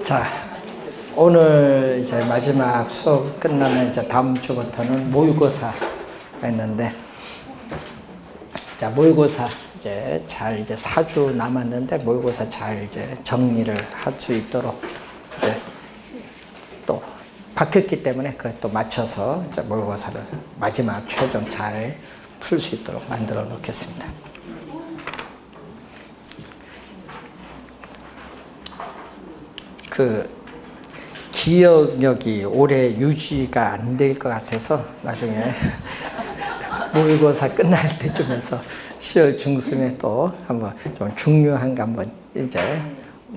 자, 오늘 이제 마지막 수업 끝나면 이제 다음 주부터는 모의고사가 있는데, 자, 모의고사 이제 잘 이제 4주 남았는데 모의고사 잘 이제 정리를 할 수 있도록 이제 또 바뀌었기 때문에 그에 또 맞춰서 이제 모의고사를 마지막 최종 잘 풀 수 있도록 만들어 놓겠습니다. 그 기억력이 오래 유지가 안 될 것 같아서 나중에 모의고사 끝날 때쯤에서 10월 중순에 또 한번 좀 중요한 거 한번 이제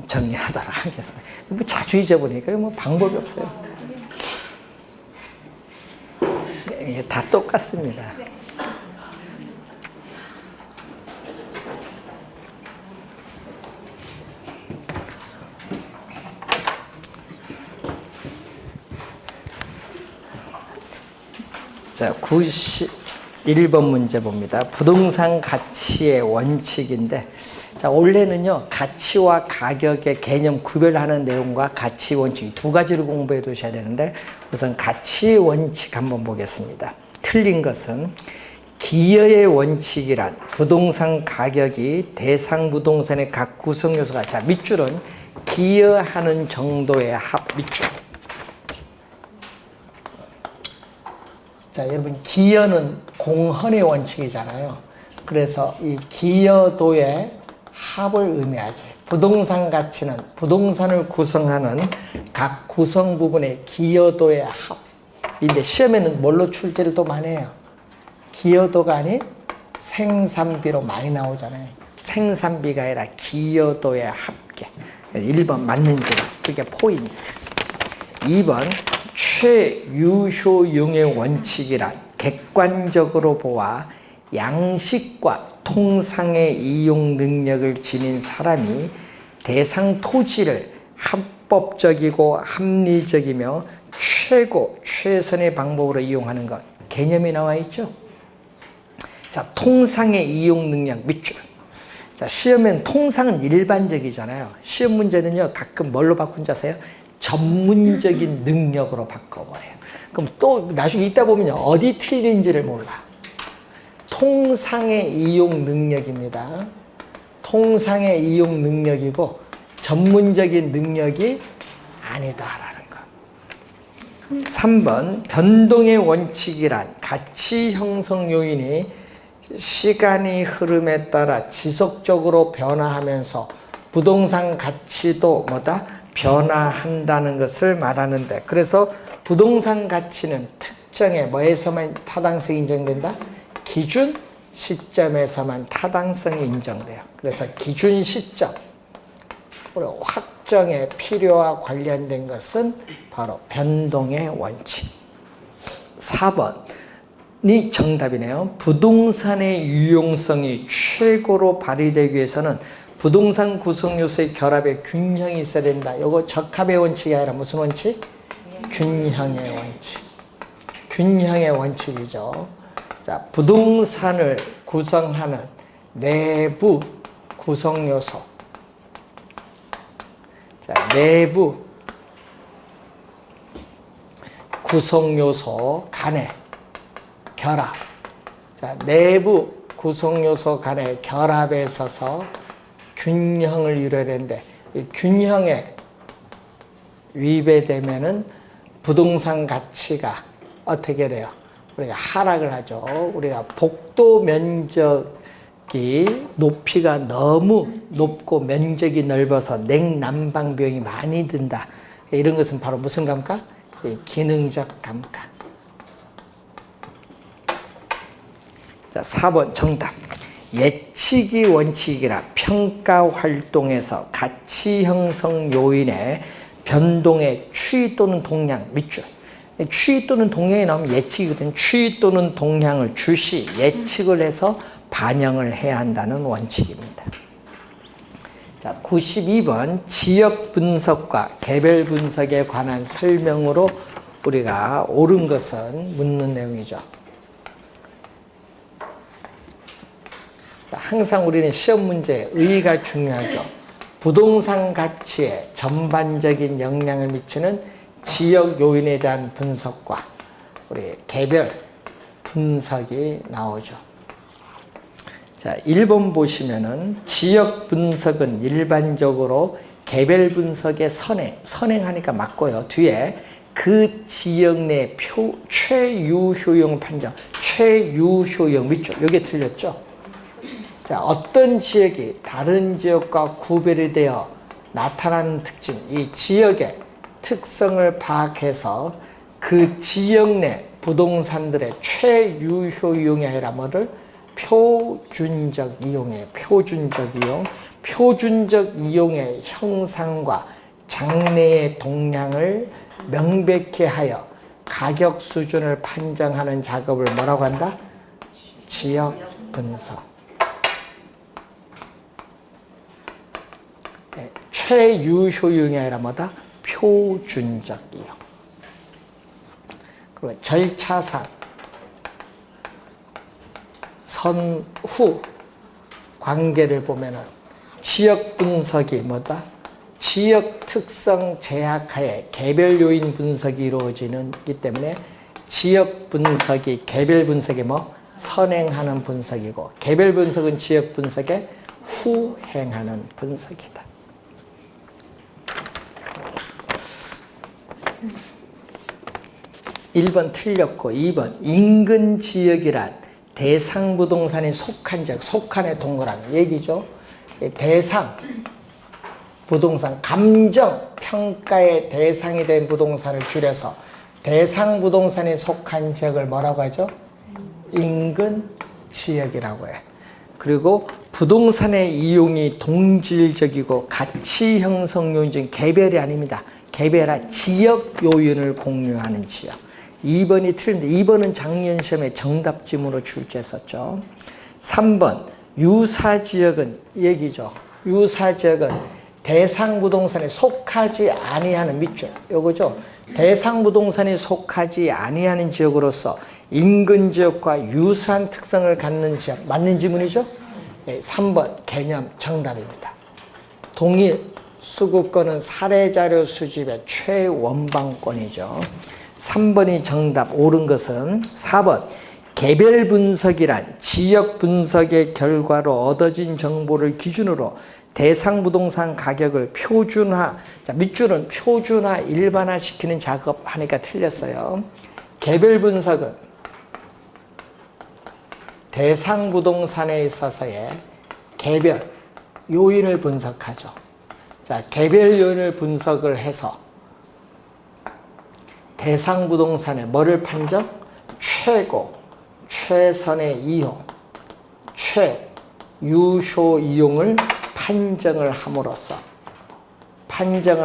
정리하도록 하겠습니다. 뭐 자주 잊어버리니까 뭐 방법이 없어요. 이게 다 똑같습니다. 자, 91번 문제 봅니다. 부동산 가치의 원칙인데, 자, 원래는요, 가치와 가격의 개념 구별하는 내용과 가치 원칙 두 가지를 공부해 두셔야 되는데, 우선 가치 원칙 한번 보겠습니다. 틀린 것은 기여의 원칙이란 부동산 가격이 대상 부동산의 각 구성 요소가, 자, 밑줄은 기여하는 정도의 합, 밑줄. 자, 여러분, 기여는 공헌의 원칙이잖아요. 그래서 이 기여도의 합을 의미하죠. 부동산 가치는 부동산을 구성하는 각 구성 부분의 기여도의 합인데, 시험에는 뭘로 출제를 또 많이 해요? 기여도가 아닌 생산비로 많이 나오잖아요. 생산비가 아니라 기여도의 합계. 1번 맞는지, 그게 포인트. 2번 최유효용의 원칙이란 객관적으로 보아 양식과 통상의 이용 능력을 지닌 사람이 대상 토지를 합법적이고 합리적이며 최선의 방법으로 이용하는 것. 개념이 나와 있죠? 자, 통상의 이용 능력 밑줄. 자, 시험엔 통상은 일반적이잖아요. 시험 문제는요, 가끔 뭘로 바꾼 줄 아세요? 전문적인 능력으로 바꿔버려요. 그럼 또 나중에 있다 보면요, 어디 틀린지를 몰라. 통상의 이용 능력입니다. 통상의 이용 능력이고 전문적인 능력이 아니다라는 거. 3번 변동의 원칙이란 가치 형성 요인이 시간의 흐름에 따라 지속적으로 변화하면서 부동산 가치도 뭐다? 변화한다는 것을 말하는데, 그래서 부동산 가치는 특정의 뭐에서만 타당성이 인정된다? 기준 시점에서만 타당성이 인정돼요. 그래서 기준 시점, 확정의 필요와 관련된 것은 바로 변동의 원칙. 4번이 정답이네요. 부동산의 유용성이 최고로 발휘되기 위해서는 부동산 구성 요소의 결합에 균형이 있어야 된다. 이거 적합의 원칙이 아니라 무슨 원칙? 균형의 원칙. 균형의 원칙이죠. 자, 부동산을 구성하는 내부 구성 요소. 자, 내부 구성 요소 간의 결합. 자, 내부 구성 요소 간의 결합에 있어서 균형을 이뤄야 되는데, 이 균형에 위배되면은 부동산 가치가 어떻게 돼요? 우리가 하락을 하죠. 우리가 복도 면적이 높이가 너무 높고 면적이 넓어서 냉난방 비용이 많이 든다. 이런 것은 바로 무슨 감가? 기능적 감가. 자, 4번 정답. 예측이 원칙이라 평가 활동에서 가치 형성 요인의 변동의 추이 또는 동향 밑줄. 추이 또는 동향이 나오면 예측이거든요. 추이 또는 동향을 주시 예측을 해서 반영을 해야 한다는 원칙입니다. 자, 92번 지역 분석과 개별 분석에 관한 설명으로 우리가 옳은 것은 묻는 내용이죠. 항상 우리는 시험 문제에 의의가 중요하죠. 부동산 가치에 전반적인 영향을 미치는 지역 요인에 대한 분석과 우리 개별 분석이 나오죠. 자, 1번 보시면은 지역 분석은 일반적으로 개별 분석의 선행하니까 맞고요. 뒤에 그 지역 내 최유효용 판정, 최유효용 밑줄, 이게 틀렸죠? 자, 어떤 지역이 다른 지역과 구별이 되어 나타나는 특징, 이 지역의 특성을 파악해서 그 지역 내 부동산들의 최유효용이 아니라 뭐를? 표준적 이용이에요. 표준적 이용. 표준적 이용의 형상과 장래의 동향을 명백히 하여 가격 수준을 판정하는 작업을 뭐라고 한다? 지역 분석. 네, 최유효용이 아니라 뭐다? 표준적 이용. 그리고 절차상 선후 관계를 보면은 지역 분석이 뭐다? 지역 특성 제약하에 개별 요인 분석이 이루어지기 때문에 지역 분석이 개별 분석에 뭐? 선행하는 분석이고 개별 분석은 지역 분석에 후행하는 분석이다. (1번) 틀렸고 (2번) 인근 지역이란 대상 부동산이 속한 지역, 속한에 동그라미 얘기죠. 대상 부동산, 감정 평가의 대상이 된 부동산을 줄여서 대상 부동산이 속한 지역을 뭐라고 하죠? 인근 지역이라고 해. 그리고 부동산의 이용이 동질적이고 가치 형성 요인적인 개별이 아닙니다. 개별화 지역 요인을 공유하는 지역. 2번이 틀린데 2번은 작년 시험에 정답지문으로 출제했었죠. 3번 유사지역은 얘기죠. 유사지역은 대상 부동산에 속하지 아니하는 밑줄 요거죠. 대상 부동산에 속하지 아니하는 지역으로서 인근 지역과 유사한 특성을 갖는 지역. 맞는 지문이죠? 네, 3번 개념 정답입니다. 동일 수급권은 사례자료 수집의 최원방권이죠. 3번이 정답. 옳은 것은 4번 개별 분석이란 지역 분석의 결과로 얻어진 정보를 기준으로 대상 부동산 가격을 표준화, 자, 밑줄은 표준화, 일반화시키는 작업하니까 틀렸어요. 개별 분석은 대상 부동산에 있어서의 개별 요인을 분석하죠. 자, 개별 요인을 분석을 해서 대상 부동산에 뭐를 판정? 최고, 최선의 이용, 최유효 이용을 판정을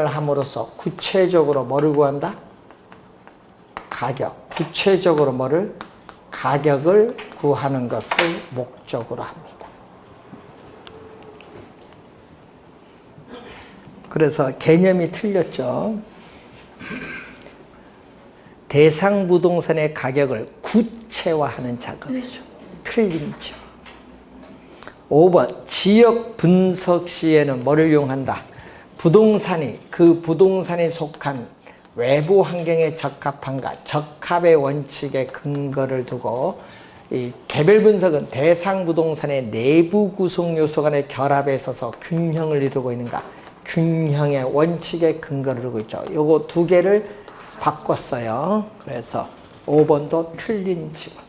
함으로써 구체적으로 뭐를 구한다? 가격. 구체적으로 뭐를? 가격을 구하는 것을 목적으로 합니다. 그래서 개념이 틀렸죠. 대상 부동산의 가격을 구체화하는 작업이죠. 틀림이죠. 5번 지역 분석 시에는 뭐를 이용한다? 부동산이 그 부동산에 속한 외부 환경에 적합한가, 적합의 원칙에 근거를 두고 이 개별 분석은 대상 부동산의 내부 구성 요소 간의 결합에 있어서 균형을 이루고 있는가, 균형의 원칙에 근거를 두고 있죠. 요거 두 개를 바꿨어요. 그래서 5번도 틀린 지문.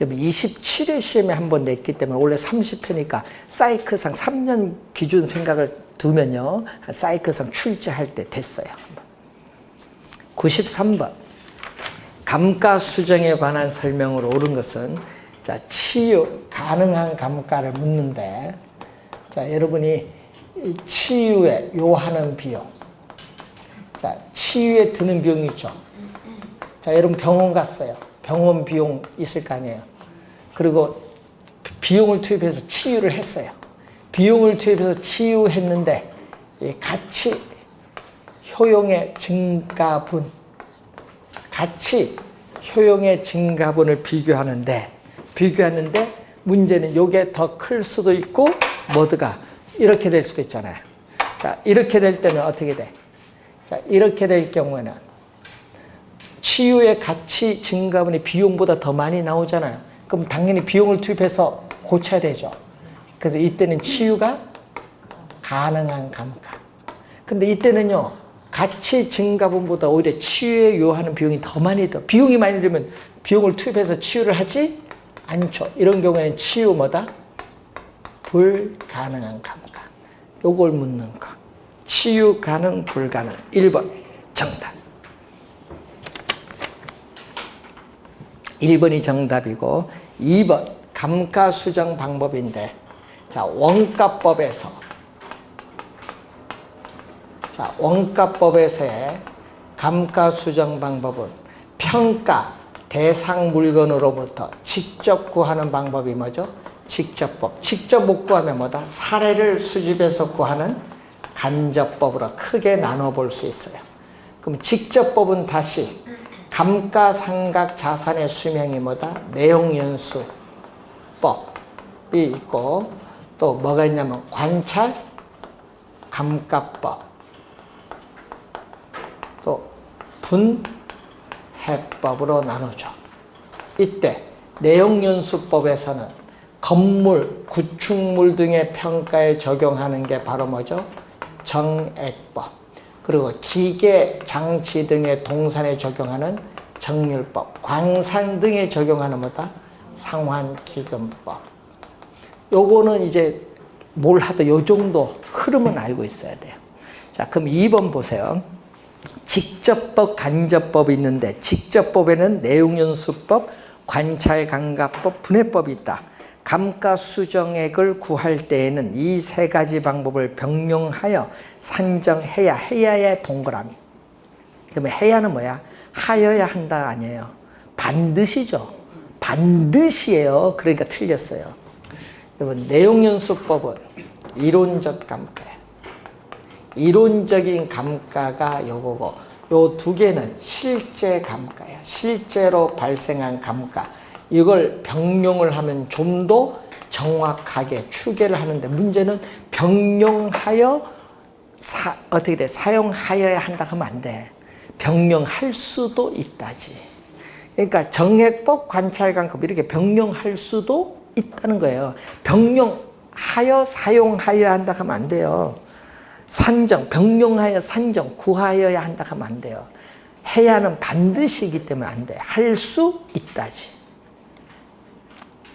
27회 시험에 한번 냈기 때문에 원래 30회니까 사이클상 3년 기준 생각을 두면요. 사이클상 출제할 때 됐어요. 93번. 감가 수정에 관한 설명으로 옳은 것은 자, 치유 가능한 감가를 묻는데 자, 여러분이 이 치유에 요하는 비용. 자, 치유에 드는 비용이 있죠. 자, 여러분 병원 갔어요. 병원 비용 있을 거 아니에요. 그리고 비용을 투입해서 치유를 했어요. 비용을 투입해서 치유했는데 이 가치 효용의 증가분, 가치 효용의 증가분을 비교하는데 비교하는데 문제는 요게 더 클 수도 있고 모두가 이렇게 될 수도 있잖아요. 자, 이렇게 될 때는 어떻게 돼? 자, 이렇게 될 경우에는 치유의 가치 증가분이 비용보다 더 많이 나오잖아요. 그럼 당연히 비용을 투입해서 고쳐야 되죠. 그래서 이때는 치유가 가능한 감가. 근데 이때는요, 가치 증가분보다 오히려 치유에 요하는 비용이 더 많이 더. 비용이 많이 들면 비용을 투입해서 치유를 하지 않죠. 이런 경우에는 치유 뭐다? 불가능한 감가. 요걸 묻는 거. 치유 가능, 불가능. 1번 정답. 1번이 정답이고 2번 감가 수정 방법인데 자, 원가법에서의 감가 수정 방법은 평가 대상 물건으로부터 직접 구하는 방법이 뭐죠? 직접법. 직접 못 구하면 뭐다? 사례를 수집해서 구하는 간접법으로 크게 나눠볼 수 있어요. 그럼 직접법은 다시 감가상각 자산의 수명이 뭐다? 내용연수법이 있고 또 뭐가 있냐면 관찰 감가법 또 분해법으로 나누죠. 이때 내용연수법에서는 건물, 구축물 등의 평가에 적용하는 게 바로 뭐죠? 정액법. 그리고 기계, 장치 등의 동산에 적용하는 정률법. 광산 등에 적용하는 뭐다? 상환기금법. 요거는 이제 뭘 하도 요 정도 흐름은 알고 있어야 돼요. 자, 그럼 2번 보세요. 직접법, 간접법이 있는데 직접법에는 내용연수법, 관찰감가법, 분해법이 있다. 감가수정액을 구할 때에는 이 세 가지 방법을 병용하여 산정해야, 해야의 동그라미. 그러면 해야는 뭐야? 하여야 한다 아니에요. 반드시죠. 반드시예요. 그러니까 틀렸어요. 여러분, 내용연수법은 이론적 감가예요. 이론적인 감가가 요거고 요 두 개는 실제 감가예요. 실제로 발생한 감가. 이걸 병용을 하면 좀 더 정확하게 추계를 하는데 문제는 병용하여 어떻게 돼? 사용하여야 한다 하면 안 돼. 병용할 수도 있다지. 그러니까 정액법, 관찰감법 이렇게 병용할 수도 있다는 거예요. 병용하여 사용하여야 한다 하면 안 돼요. 산정, 병용하여 산정, 구하여야 한다 하면 안 돼요. 해야는 반드시이기 때문에 안 돼. 할 수 있다지.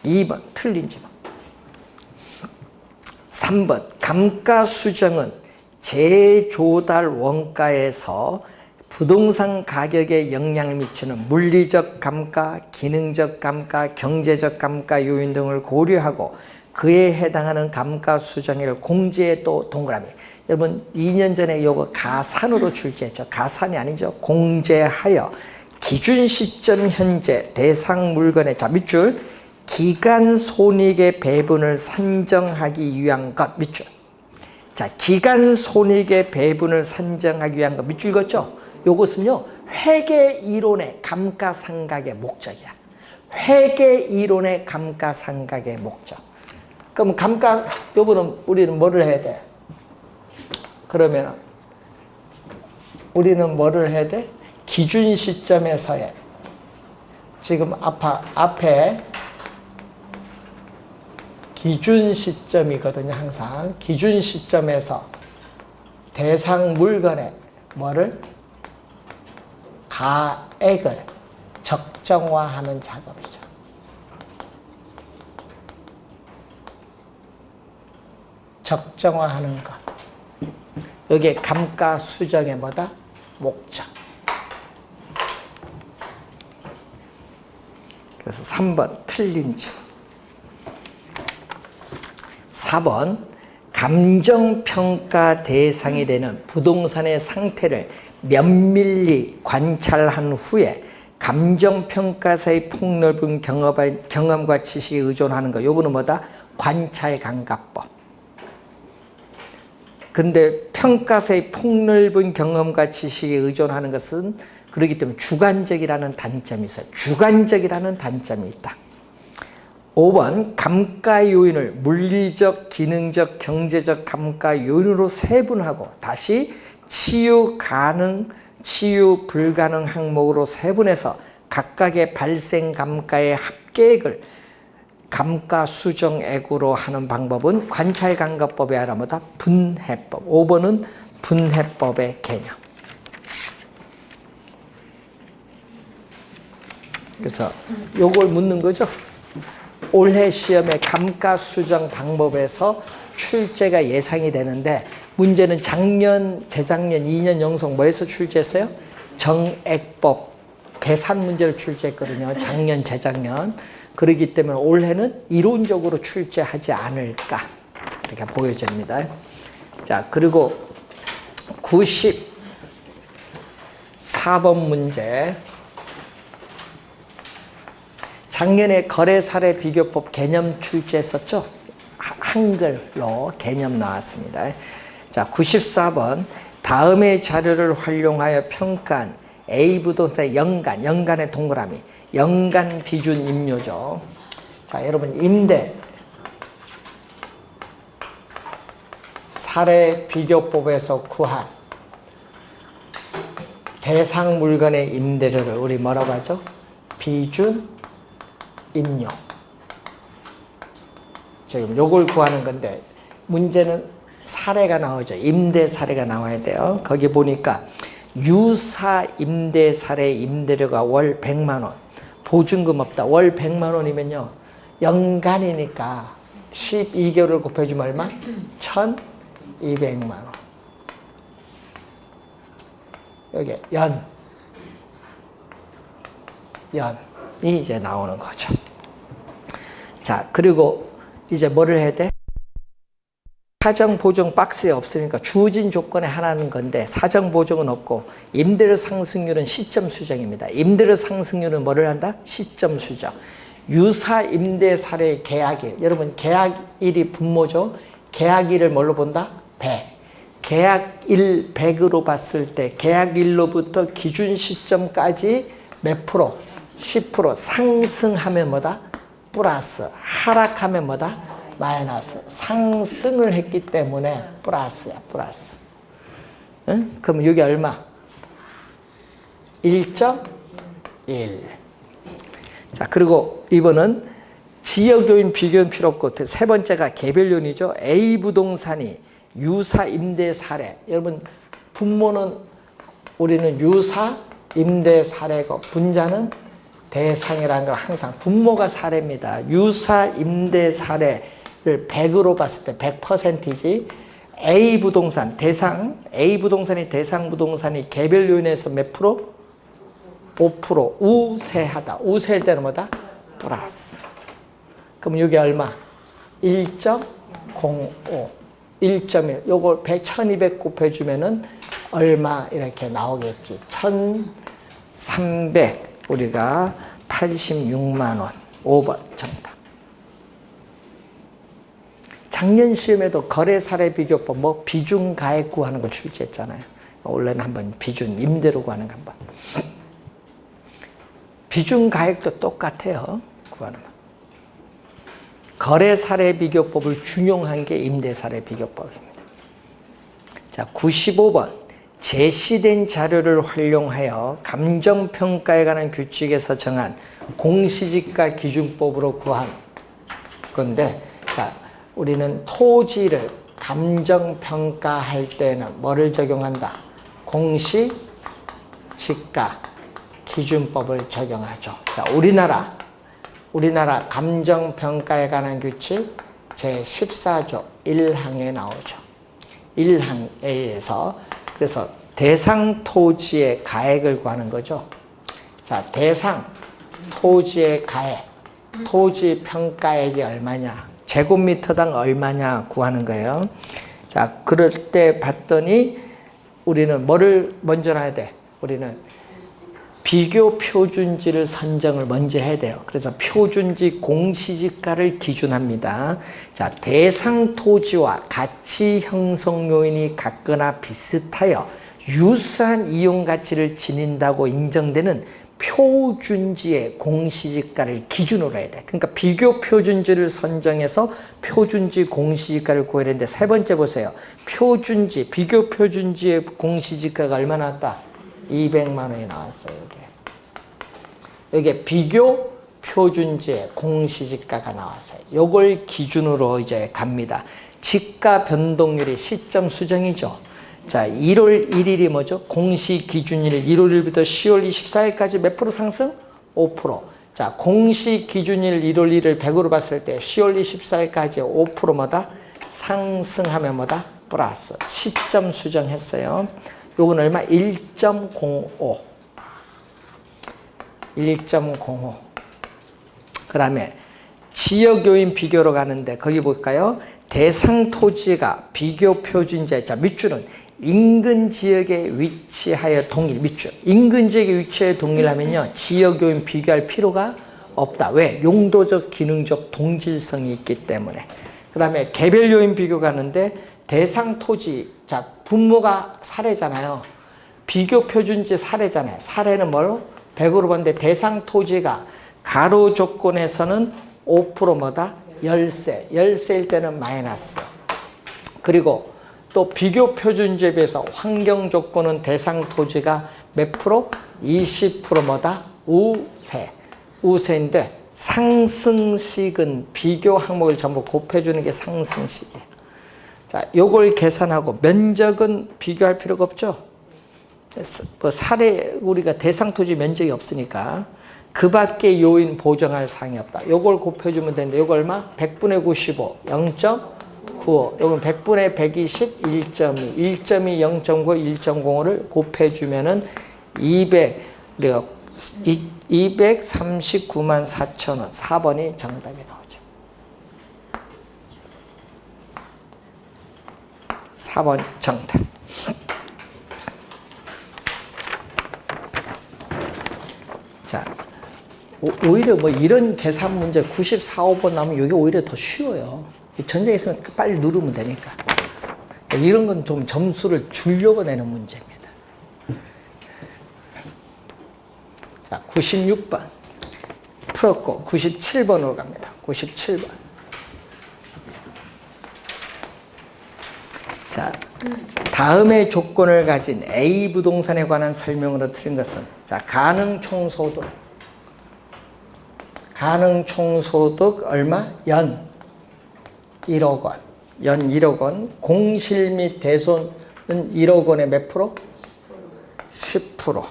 2번 틀린지 마. 3번 감가수정은 재조달 원가에서 부동산 가격에 영향을 미치는 물리적 감가, 기능적 감가, 경제적 감가 요인 등을 고려하고 그에 해당하는 감가수정액을 공제에 또 동그라미. 여러분 2년 전에 이거 가산으로 출제했죠. 가산이 아니죠. 공제하여 기준 시점 현재 대상 물건의 자 밑줄 기간 손익의 배분을 산정하기 위한 것 밑줄. 자, 기간 손익의 배분을 산정하기 위한 것 밑줄 읽었죠? 요것은요 회계 이론의 감가상각의 목적이야. 회계 이론의 감가상각의 목적. 그럼 요거는 우리는 뭐를 해야 돼? 그러면 우리는 뭐를 해야 돼? 기준 시점에서의 지금 앞에 기준 시점이거든요. 항상 기준 시점에서 대상 물건의 뭐를 가액을 적정화하는 작업이죠. 적정화하는 것. 여기에 감가수정의 뭐다? 목적. 그래서 3번 틀린 줄. 4번 감정평가 대상이 되는 부동산의 상태를 면밀히 관찰한 후에 감정평가사의 폭넓은 경험과 지식에 의존하는 거. 요거는 뭐다? 관찰감가법. 근데 평가사의 폭넓은 경험과 지식에 의존하는 것은 그렇기 때문에 주관적이라는 단점이 있어요. 주관적이라는 단점이 있다. 5번 감가 요인을 물리적, 기능적, 경제적 감가 요인으로 세분하고 다시 치유 가능, 치유 불가능 항목으로 세분해서 각각의 발생 감가의 합계액을 감가 수정액으로 하는 방법은 관찰감가법이 아니라 뭐다? 분해법. 5번은 분해법의 개념. 그래서 요걸 묻는 거죠. 올해 시험의 감가 수정 방법에서 출제가 예상이 되는데 문제는 작년, 재작년, 2년 연속 뭐에서 출제했어요? 정액법 계산 문제를 출제했거든요. 작년, 재작년. 그렇기 때문에 올해는 이론적으로 출제하지 않을까 이렇게 보여집니다. 자, 그리고 94번 문제. 작년에 거래사례 비교법 개념 출제했었죠? 한글로 개념 나왔습니다. 자, 94번. 다음의 자료를 활용하여 평가한 A 부동산의 연간의 동그라미. 연간 비준 임료죠. 자, 여러분 임대 사례 비교법에서 구한 대상 물건의 임대료를 우리 뭐라고 하죠? 비준 임료. 지금 요걸 구하는 건데 문제는 사례가 나오죠. 임대 사례가 나와야 돼요. 거기 보니까 유사 임대 사례 임대료가 월 100만 원. 보증금 없다. 월 100만 원이면요. 연간이니까 12개월을 곱해주면 얼마? 1,200만 원. 여기 연이 이제 나오는 거죠. 자, 그리고 이제 뭐를 해야 돼? 사정 보정 박스에 없으니까 주어진 조건에 하나는 건데 사정 보정은 없고 임대료 상승률은 시점 수정입니다. 임대료 상승률은 뭐를 한다? 시점 수정. 유사 임대 사례의 계약일. 여러분 계약일이 분모죠. 계약일을 뭘로 본다? 100. 계약일 100으로 봤을 때 계약일로부터 기준 시점까지 몇 프로? 10% 상승하면 뭐다? 플러스. 하락하면 뭐다? 마이너스. 상승을 했기 때문에 플러스야, 플러스. 응? 그럼 여기 얼마? 1.1. 자, 그리고 이번은 지역요인 비교는 필요 없고 세 번째가 개별요인이죠. A 부동산이 유사 임대 사례. 여러분 분모는 우리는 유사 임대 사례고 분자는 대상이라는 걸 항상 분모가 사례입니다. 유사 임대 사례 를 100으로 봤을 때 100%이지 A 부동산 대상 A 부동산이 대상 부동산이 개별 요인에서 몇 프로? 5% 우세하다. 우세할 때는 뭐다? 플러스. 그럼 여기 얼마? 1.05 1.1 요걸 1200 곱해주면은 얼마 이렇게 나오겠지. 1300 우리가 86만 원. 5번 정답. 작년 시험에도 거래 사례 비교법 뭐 비중 가액 구하는 걸 출제했잖아요. 원래는 한번 비준 임대료 구하는 거 한번. 비중 가액도 똑같아요. 구하는 거. 거래 사례 비교법을 준용한 게 임대 사례 비교법입니다. 자, 95번. 제시된 자료를 활용하여 감정평가에 관한 규칙에서 정한 공시지가 기준법으로 구한 건데, 자, 우리는 토지를 감정평가할 때는 뭐를 적용한다? 공시지가 기준법을 적용하죠. 자, 우리나라 감정평가에 관한 규칙 제14조 1항에 나오죠. 1항에서 그래서 대상 토지의 가액을 구하는 거죠. 자, 대상 토지의 가액, 토지 평가액이 얼마냐? 제곱미터당 얼마냐 구하는 거예요. 자, 그럴 때 봤더니 우리는 뭐를 먼저 해야 돼? 우리는 비교 표준지를 선정을 먼저 해야 돼요. 그래서 표준지 공시지가를 기준합니다. 자, 대상 토지와 가치 형성 요인이 같거나 비슷하여 유사한 이용 가치를 지닌다고 인정되는 표준지의 공시지가를 기준으로 해야 돼. 그러니까 비교 표준지를 선정해서 표준지 공시지가를 구해야 되는데 세 번째 보세요. 표준지, 비교 표준지의 공시지가가 얼마 나왔다? 200만 원이 나왔어요. 여기에 비교 표준지의 공시지가가 나왔어요. 요걸 기준으로 이제 갑니다. 지가 변동률이 시점 수정이죠. 자, 1월 1일이 뭐죠? 공시 기준일 1월 1일부터 10월 24일까지 몇 프로 상승? 5%. 자, 공시 기준일 1월 1일 100으로 봤을 때 10월 24일까지 5%마다 상승하면 뭐다? 플러스. 시점 수정했어요. 요건 얼마? 1.05. 1.05. 그 다음에 지역요인 비교로 가는데 거기 볼까요? 대상 토지가 비교 표준지에, 자, 밑줄은 인근 지역에 위치하여 동일, 밑줄. 인근 지역에 위치하여 동일하면요, 지역요인 비교할 필요가 없다. 왜? 용도적, 기능적 동질성이 있기 때문에. 그 다음에 개별요인 비교 가는데 대상 토지, 자, 분모가 사례잖아요. 비교 표준지 사례잖아요. 사례는 뭐로? 100으로 봤는데 대상 토지가 가로 조건에서는 5%마다 열세. 열세일 때는 마이너스. 그리고 또 비교 표준지에 비해서 환경 조건은 대상 토지가 몇 프로? 20%마다 우세. 우세인데 상승식은 비교 항목을 전부 곱해주는 게 상승식이에요. 자, 요걸 계산하고 면적은 비교할 필요가 없죠. 뭐 사례 우리가 대상 토지 면적이 없으니까 그 밖에 요인 보정할 사항이 없다. 요걸 곱해주면 되는데 요거 얼마? 100분의 95, 0.95. 요건 100분의 120, 1.2. 1.2, 0.9, 1.05를 곱해주면은 239만 4천 원. 4번이 정답이 나오죠. 4번 정답. 자, 오히려 뭐 이런 계산 문제 94, 5번 나오면 이게 오히려 더 쉬워요. 전쟁에 있으면 빨리 누르면 되니까. 이런 건 좀 점수를 주려고 내는 문제입니다. 자, 96번 풀었고 97번으로 갑니다. 97번. 자, 다음의 조건을 가진 A 부동산에 관한 설명으로 틀린 것은, 자, 가능 총소득 얼마? 연 1억 원. 연 1억 원. 공실 및 대손은 1억 원에 몇 프로? 10%.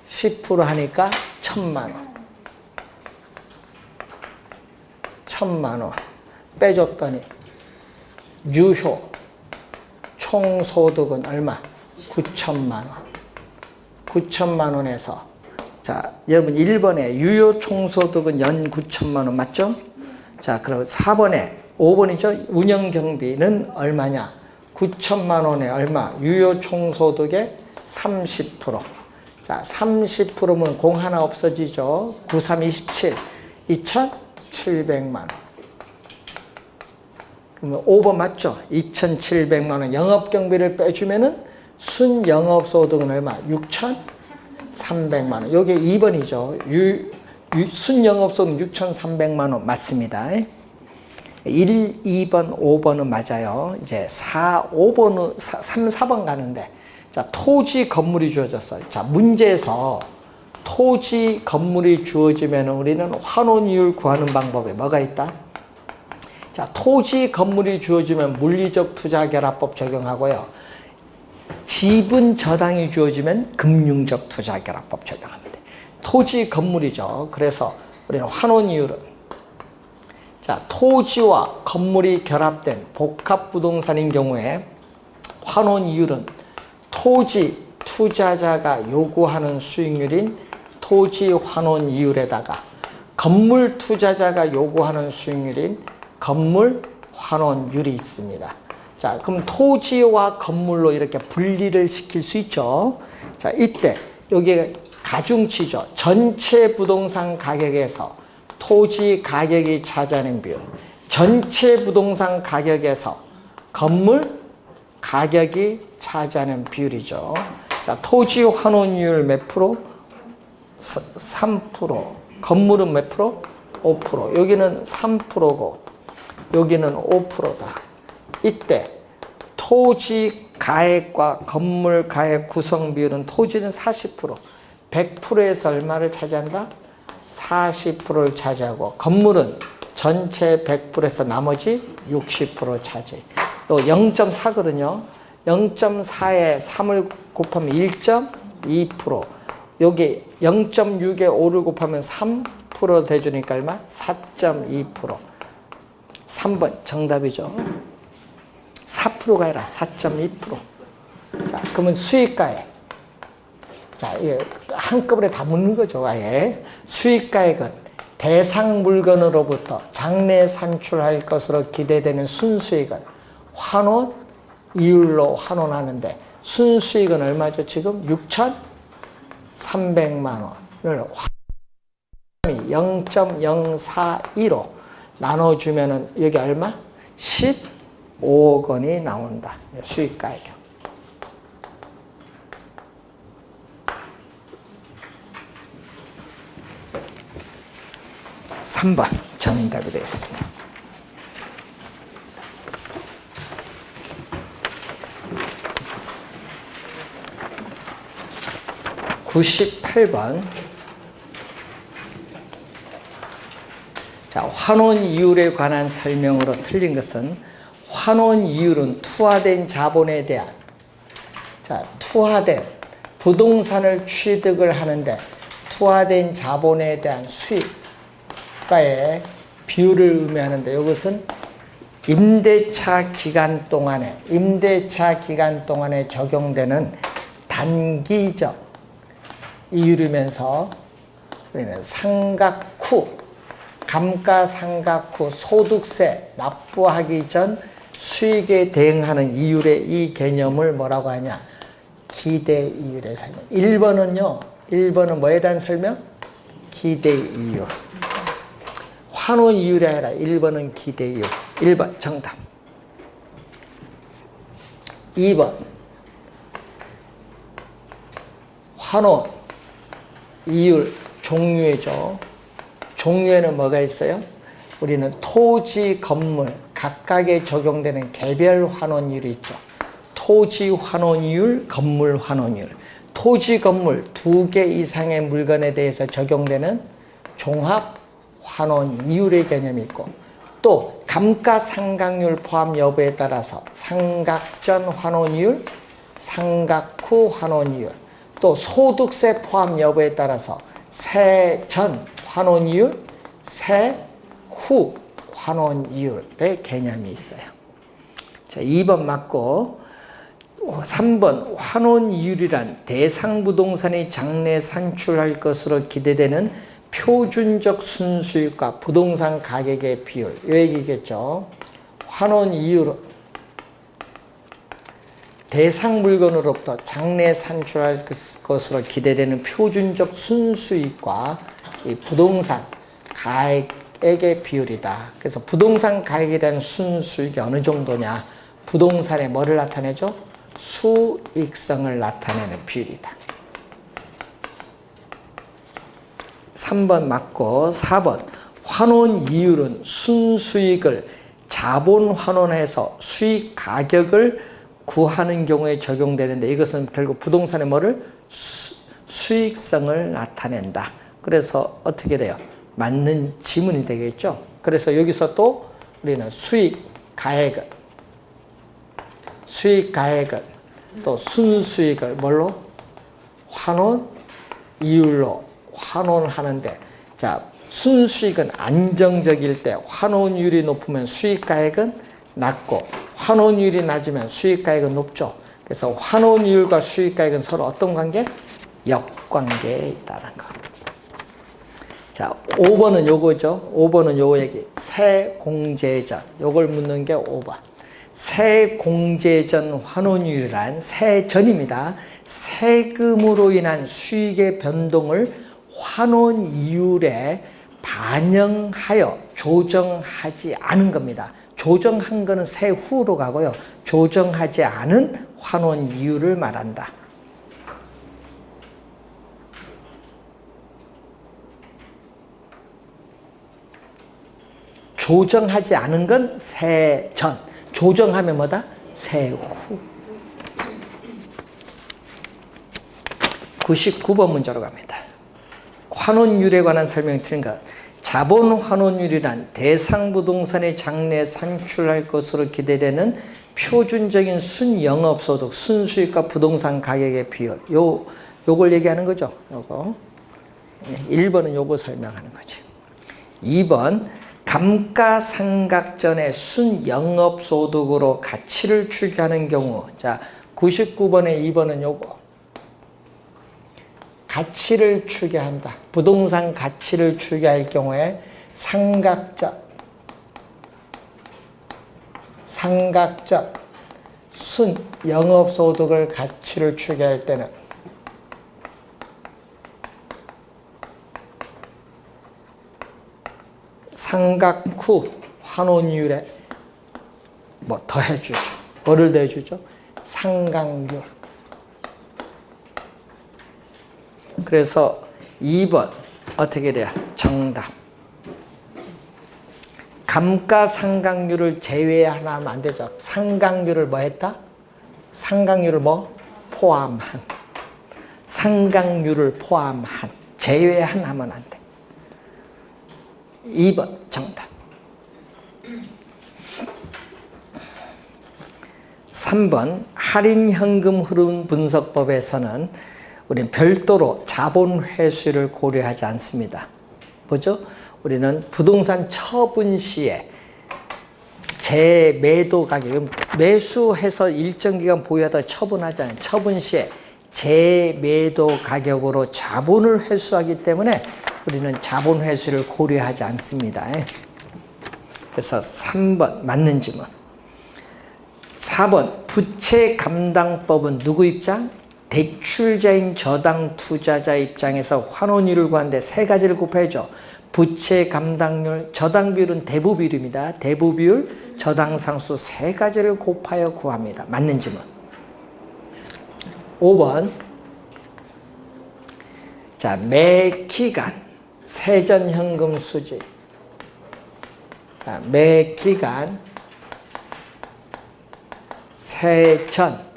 10% 하니까 1,000만 원. 1,000만 원. 빼줬더니 유효 총소득은 얼마? 9천만 원. 9천만 원에서, 자, 여러분 1번에 유효 총소득은 연 9천만 원 맞죠? 자, 그럼 4번에 5번이죠. 운영경비는 얼마냐? 9천만 원에 얼마? 유효 총소득의 30%. 자, 30%면 공 하나 없어지죠. 9, 3, 27. 2,700만 원. 그러면 5번 맞죠? 2,700만 원 영업경비를 빼주면은 순영업소득은 얼마? 6,300만 원. 요게 2번이죠. 순영업소득 6,300만 원 맞습니다. 1, 2번, 5번은 맞아요. 이제 4, 5번은 3, 4번 가는데, 자, 토지 건물이 주어졌어요. 자, 문제에서 토지 건물이 주어지면 우리는 환원이율 구하는 방법에 뭐가 있다? 자, 토지 건물이 주어지면 물리적 투자결합법 적용하고요. 지분 저당이 주어지면 금융적 투자결합법 적용합니다. 토지 건물이죠. 그래서 우리는 환원이율은, 자, 토지와 건물이 결합된 복합부동산인 경우에 환원이율은 토지 투자자가 요구하는 수익률인 토지 환원이율에다가 건물 투자자가 요구하는 수익률인 건물 환원율이 있습니다. 자, 그럼 토지와 건물로 이렇게 분리를 시킬 수 있죠. 자, 이때 여기 가중치죠. 전체 부동산 가격에서 토지 가격이 차지하는 비율, 전체 부동산 가격에서 건물 가격이 차지하는 비율이죠. 자, 토지 환원이율 몇 프로? 3%. 건물은 몇 프로? 5%. 여기는 3%고 여기는 5%다. 이때 토지 가액과 건물 가액 구성 비율은 토지는 40%. 100%에서 얼마를 차지한다? 40%를 차지하고 건물은 전체 100%에서 나머지 60% 차지. 또 0.4거든요. 0.4에 3을 곱하면 1.2%. 여기 0.6에 5를 곱하면 3% 돼주니까 얼마? 4.2%. 3번 정답이죠. 4%가 아니라 4.2%. 자, 그러면 수익가액. 자, 이게 한꺼번에 다 묻는 거죠, 아예. 수익가액은 대상 물건으로부터 장래 산출할 것으로 기대되는 순수익은 환원 이율로 환원하는데 순수익은 얼마죠? 지금 6,300만 원을 0.042로 나눠주면은 여기 얼마? 15억 원이 나온다. 수익가액. 3번 정답이 되겠습니다. (98번) 자, 환원 이율에 관한 설명으로 틀린 것은 환원 이율은 투하된 자본에 대한 투하된 부동산을 취득을 하는데 투하된 자본에 대한 수익가의 비율을 의미하는데 이것은 임대차 기간 동안에 적용되는 단기적 이율이면서 우리는 상각 후 감가상각 후 소득세 납부하기 전 수익에 대응하는 이율의 이 개념을 뭐라고 하냐? 기대이율의 설명. 1번은 뭐에 대한 설명? 기대이율. 환원이율이 아니라 1번은 기대이율. 1번 정답. 2번 환원 이율 종류이죠. 종류에는 뭐가 있어요? 우리는 토지, 건물 각각에 적용되는 개별 환원율이 있죠. 토지 환원율, 건물 환원율. 토지, 건물 2개 이상의 물건에 대해서 적용되는 종합 환원 이율의 개념이 있고 또 감가상각률 포함 여부에 따라서 상각 전 환원이율, 상각 후 환원이율 또 소득세 포함 여부에 따라서 세전 환원이율, 세후 환원이율의 개념이 있어요. 자, 2번 맞고 3번 환원이율이란 대상 부동산이 장래 산출할 것으로 기대되는 표준적 순수익과 부동산 가격의 비율 이 얘기겠죠. 환원이율은 대상 물건으로부터 장래 산출할 것으로 기대되는 표준적 순수익과 이 부동산 가액의 비율이다. 그래서 부동산 가액에 대한 순수익이 어느 정도냐? 부동산의 뭐를 나타내죠? 수익성을 나타내는 비율이다. 3번 맞고 4번 환원 이율은 순수익을 자본 환원해서 수익 가격을 구하는 경우에 적용되는데 이것은 결국 부동산의 뭐를? 수익성을 나타낸다. 그래서 어떻게 돼요? 맞는 지문이 되겠죠. 그래서 여기서 또 우리는 수익 가액은 또 순수익을 뭘로? 환원 이율로 환원하는데 자, 순수익은 안정적일 때 환원율이 높으면 수익가액은 낮고 환원율이 낮으면 수익가액은 높죠. 그래서 환원율과 수익가액은 서로 어떤 관계? 역관계에 있다는 거. 자, 5번은 요거죠. 5번은 요거 얘기. 세공제전. 요걸 묻는 게 5번. 세공제전 환원율이란 세전입니다. 세금으로 인한 수익의 변동을 환원이율에 반영하여 조정하지 않은 겁니다. 조정한 거는 세후로 가고요. 조정하지 않은 환원이율을 말한다. 조정하지 않은 건 세전. 조정하면 뭐다? 세후. 99번 문제로 갑니다. 환원율에 관한 설명이 틀린 것. 자본 환원율이란 대상 부동산의 장래에 산출할 것으로 기대되는 표준적인 순영업소득, 순수익과 부동산 가격의 비율. 요걸 얘기하는 거죠. 요거. 1번은 요거 설명하는 거지. 2번, 감가상각전의 순영업소득으로 가치를 추계하는 경우. 자, 99번에 2번은 요거. 가치를 추계한다. 부동산 가치를 추계할 경우에 상각전 순 영업소득을 가치를 추계할 때는 상각 후 환원율에 뭐 더해주죠. 뭐를 더해주죠? 상각률. 그래서 2번 어떻게 돼요? 정답. 감가상각률을 제외하면 안 되죠. 상각률을 뭐 했다? 상각률을 뭐? 포함한. 상각률을 포함한. 제외한 하면 안 돼. 2번 정답. 3번 할인현금 흐름 분석법에서는 우리는 별도로 자본 회수를 고려하지 않습니다. 뭐죠? 우리는 부동산 처분 시에 재매도 가격, 매수해서 일정 기간 보유하다 처분하잖아요. 처분 시에 재매도 가격으로 자본을 회수하기 때문에 우리는 자본 회수를 고려하지 않습니다. 그래서 3번 맞는 질문. 4번 부채 감당법은 누구 입장? 대출자인 저당 투자자 입장에서 환원율을 구하는데 세 가지를 곱해야죠. 부채 감당률, 저당 비율은 대부 비율입니다. 대부 비율, 저당 상수 세 가지를 곱하여 구합니다. 맞는 질문. 5번. 자, 매 기간 세전현금 수지. 자, 매 기간 세전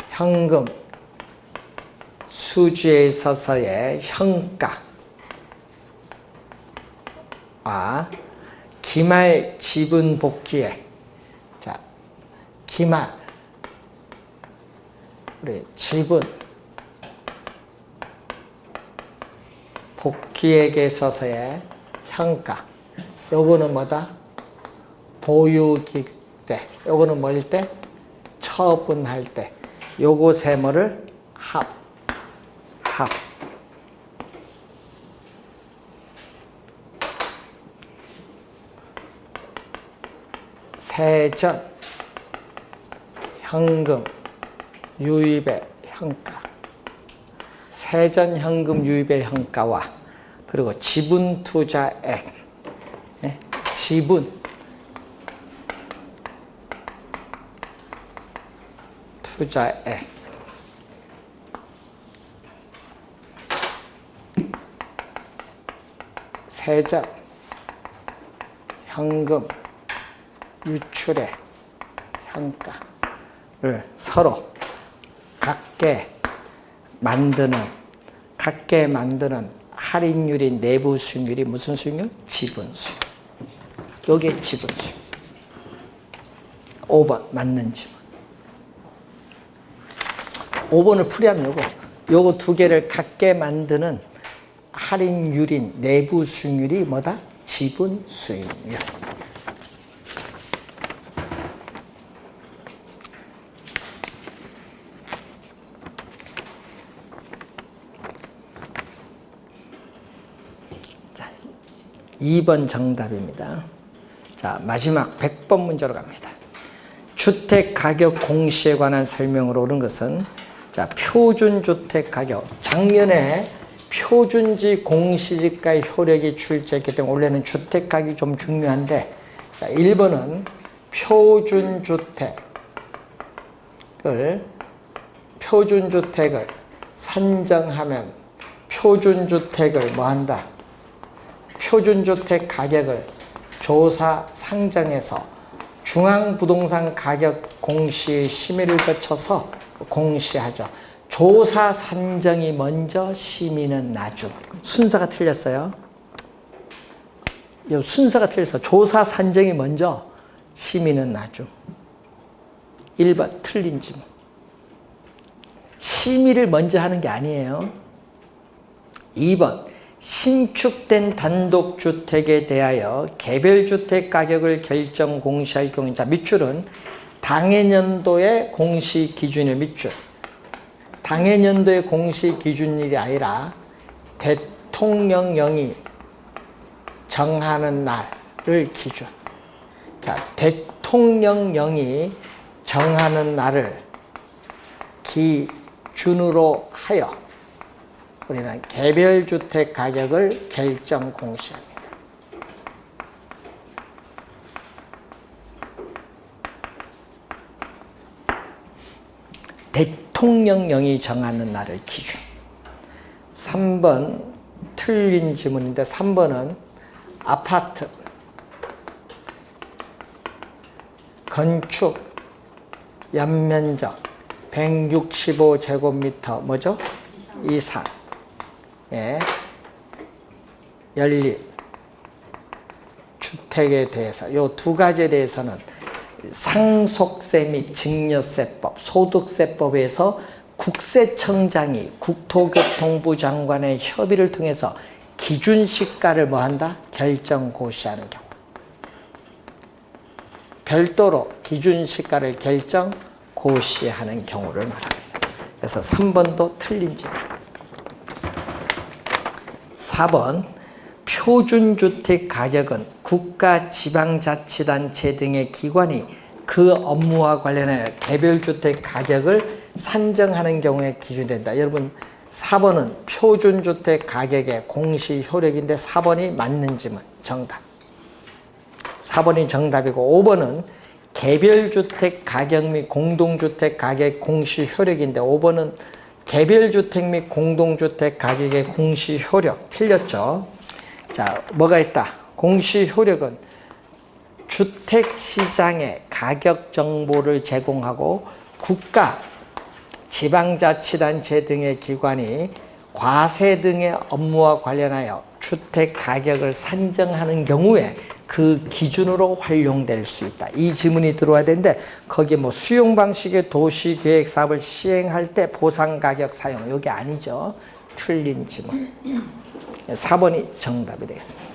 현금 수지에 있어서의 현가와 기말 지분 복귀에, 자, 기말 우리 지분 복귀액에 있어서의 현가. 요거는 뭐다? 보유기 때. 요거는 뭐일 때? 처분할 때. 요거 세 뭐를 합. 세전 현금 유입의 현가. 세전 현금 유입의 현가와 그리고 지분 투자액. 지분 투자액. 세전 현금 유출의 현가를 서로 각계 만드는 할인율인 내부 수익률이 무슨 수익률? 지분 수익. 요게 지분 수익. 5번 맞는 질문. 5번을 풀이하면 요거 두 개를 같게 만드는 할인율인 내부 수익률이 뭐다? 지분 수익률. 자, 2번 정답입니다. 자, 마지막 100번 문제로 갑니다. 주택 가격 공시에 관한 설명으로 옳은 것은, 자, 표준주택 가격. 작년에 표준지 공시지가의 효력이 출제했기 때문에 원래는 주택 가격이 좀 중요한데, 자, 1번은 표준주택을 선정하면 표준주택을 뭐 한다? 표준주택 가격을 조사 상정해서 중앙부동산 가격 공시 심의를 거쳐서 공시하죠. 조사 산정이 먼저, 심의는 나중. 순서가 틀렸어요. 순서가 틀려서 조사 산정이 먼저, 심의는 나중. 1번 틀린 지문. 심의를 먼저 하는 게 아니에요. 2번 신축된 단독주택에 대하여 개별주택 가격을 결정 공시할 경우, 자, 밑줄은 당해년도의 공시 기준일 밑줄. 당해년도의 공시 기준일이 아니라 대통령령이 정하는 날을 기준. 자, 대통령령이 정하는 날을 기준으로 하여 우리는 개별주택 가격을 결정 공시합니다. 대통령령이 정하는 날을 기준. 3번 틀린 지문인데 3번은 아파트 건축 연면적 165제곱미터 뭐죠? 이상 예. 연립 주택에 대해서 이 두 가지에 대해서는 상속세 및 증여세법, 소득세법에서 국세청장이 국토교통부 장관의 협의를 통해서 기준시가를 뭐한다? 결정 고시하는 경우. 별도로 기준시가를 결정 고시하는 경우를 말합니다. 그래서 3번도 틀린 지문. 4번 표준주택 가격은 국가 지방자치단체 등의 기관이 그 업무와 관련하여 개별주택 가격을 산정하는 경우에 기준된다. 여러분 4번은 표준주택 가격의 공시 효력인데 4번이 맞는 지문 정답. 4번이 정답이고 5번은 개별주택 가격 및 공동주택 가격 공시 효력인데 5번은 개별주택 및 공동주택 가격의 공시 효력 틀렸죠. 자, 뭐가 있다? 공시 효력은 주택시장의 가격 정보를 제공하고 국가, 지방자치단체 등의 기관이 과세 등의 업무와 관련하여 주택 가격을 산정하는 경우에 그 기준으로 활용될 수 있다. 이 지문이 들어와야 되는데 거기에 뭐 수용 방식의 도시계획 사업을 시행할 때 보상가격 사용 여기 아니죠. 틀린 지문. 4번이 정답이 되겠습니다.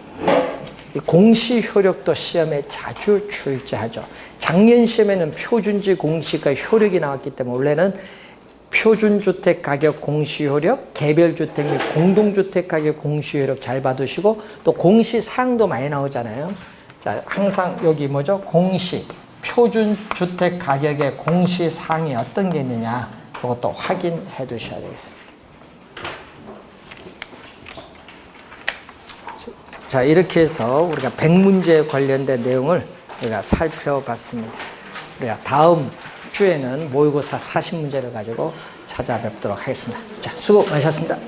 공시 효력도 시험에 자주 출제하죠. 작년 시험에는 표준지 공시가 효력이 나왔기 때문에 원래는 표준주택 가격 공시 효력, 개별주택 및 공동주택 가격 공시 효력 잘 봐두시고 또 공시 사항도 많이 나오잖아요. 자, 항상 여기 뭐죠? 공시, 표준주택 가격의 공시 사항이 어떤 게 있느냐 그것도 확인해 두셔야 되겠습니다. 자, 이렇게 해서 우리가 100문제에 관련된 내용을 우리가 살펴봤습니다. 우리가 다음 주에는 모의고사 40문제를 가지고 찾아뵙도록 하겠습니다. 자, 수고 많으셨습니다.